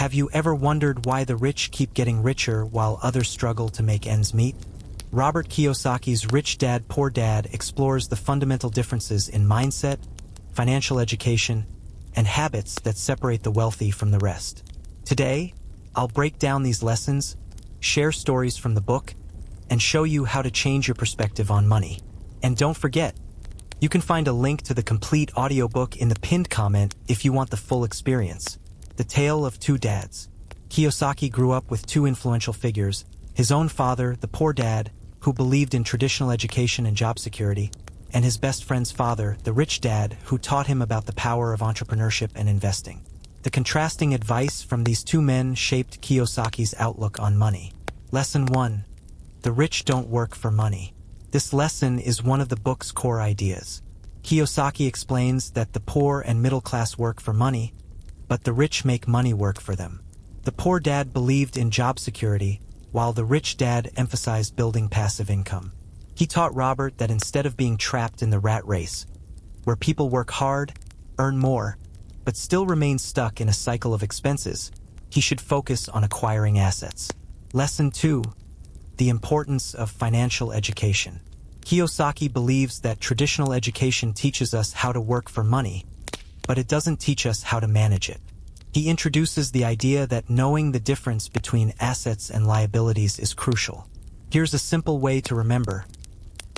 Have you ever wondered why the rich keep getting richer while others struggle to make ends meet? Robert Kiyosaki's Rich Dad, Poor Dad explores the fundamental differences in mindset, financial education, and habits that separate the wealthy from the rest. Today, I'll break down these lessons, share stories from the book, and show you how to change your perspective on money. And don't forget, you can find a link to the complete audiobook in the pinned comment if you want the full experience. The Tale of Two Dads. Kiyosaki grew up with two influential figures, his own father, the poor dad, who believed in traditional education and job security, and his best friend's father, the rich dad, who taught him about the power of entrepreneurship and investing. The contrasting advice from these two men shaped Kiyosaki's outlook on money. Lesson 1. The rich don't work for money. This lesson is one of the book's core ideas. Kiyosaki explains that the poor and middle class work for money, but the rich make money work for them. The poor dad believed in job security, while the rich dad emphasized building passive income. He taught Robert that instead of being trapped in the rat race, where people work hard, earn more, but still remain stuck in a cycle of expenses, he should focus on acquiring assets. Lesson 2. The importance of financial education. Kiyosaki believes that traditional education teaches us how to work for money, but it doesn't teach us how to manage it. He introduces the idea that knowing the difference between assets and liabilities is crucial. Here's a simple way to remember.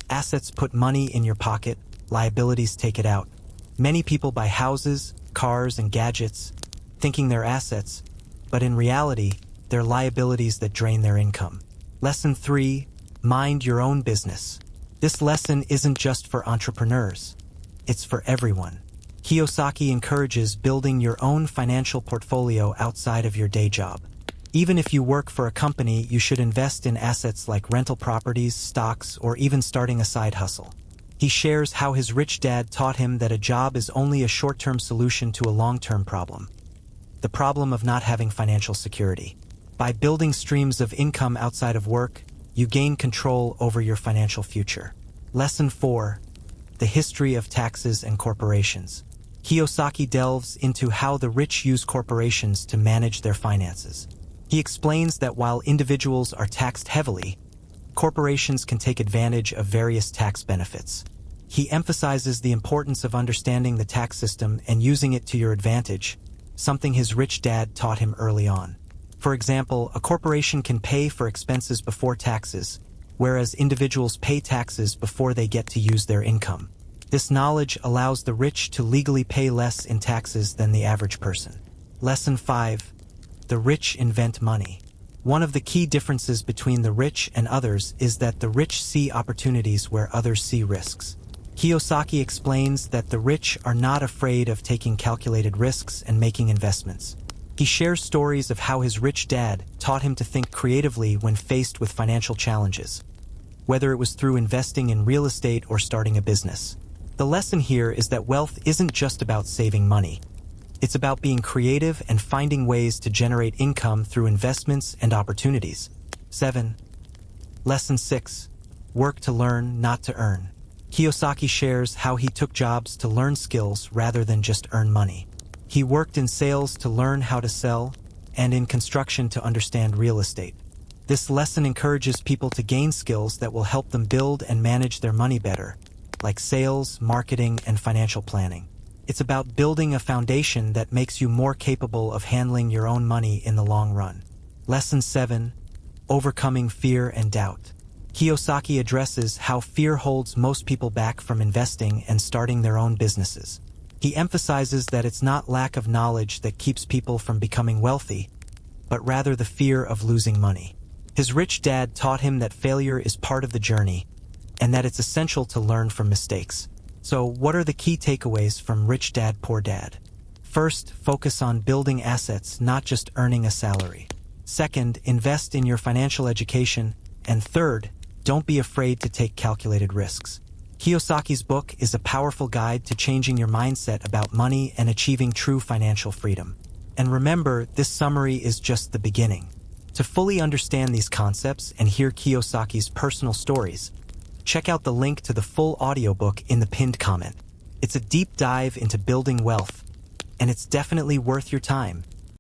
Assets put money in your pocket, liabilities take it out. Many people buy houses, cars, and gadgets, thinking they're assets, but in reality, they're liabilities that drain their income. Lesson 3. Mind your own business. This lesson isn't just for entrepreneurs. It's for everyone. Kiyosaki encourages building your own financial portfolio outside of your day job. Even if you work for a company, you should invest in assets like rental properties, stocks, or even starting a side hustle. He shares how his rich dad taught him that a job is only a short-term solution to a long-term problem. The problem of not having financial security. By building streams of income outside of work, you gain control over your financial future. Lesson 4. The history of taxes and corporations. Kiyosaki delves into how the rich use corporations to manage their finances. He explains that while individuals are taxed heavily, corporations can take advantage of various tax benefits. He emphasizes the importance of understanding the tax system and using it to your advantage, something his rich dad taught him early on. For example, a corporation can pay for expenses before taxes, whereas individuals pay taxes before they get to use their income. This knowledge allows the rich to legally pay less in taxes than the average person. Lesson 5. The rich invent money. One of the key differences between the rich and others is that the rich see opportunities where others see risks. Kiyosaki explains that the rich are not afraid of taking calculated risks and making investments. He shares stories of how his rich dad taught him to think creatively when faced with financial challenges, whether it was through investing in real estate or starting a business. The lesson here is that wealth isn't just about saving money. It's about being creative and finding ways to generate income through investments and opportunities. 7. Lesson 6. Work to learn, not to earn. Kiyosaki shares how he took jobs to learn skills rather than just earn money. He worked in sales to learn how to sell, and in construction to understand real estate. This lesson encourages people to gain skills that will help them build and manage their money better, like sales, marketing, and financial planning. It's about building a foundation that makes you more capable of handling your own money in the long run. Lesson 7. Overcoming fear and doubt. Kiyosaki addresses how fear holds most people back from investing and starting their own businesses. He emphasizes that it's not lack of knowledge that keeps people from becoming wealthy, but rather the fear of losing money. His rich dad taught him that failure is part of the journey, and that it's essential to learn from mistakes. So, what are the key takeaways from Rich Dad, Poor Dad? First, focus on building assets, not just earning a salary. Second, invest in your financial education. And third, don't be afraid to take calculated risks. Kiyosaki's book is a powerful guide to changing your mindset about money and achieving true financial freedom. And remember, this summary is just the beginning. To fully understand these concepts and hear Kiyosaki's personal stories, check out the link to the full audiobook in the pinned comment. It's a deep dive into building wealth, and it's definitely worth your time.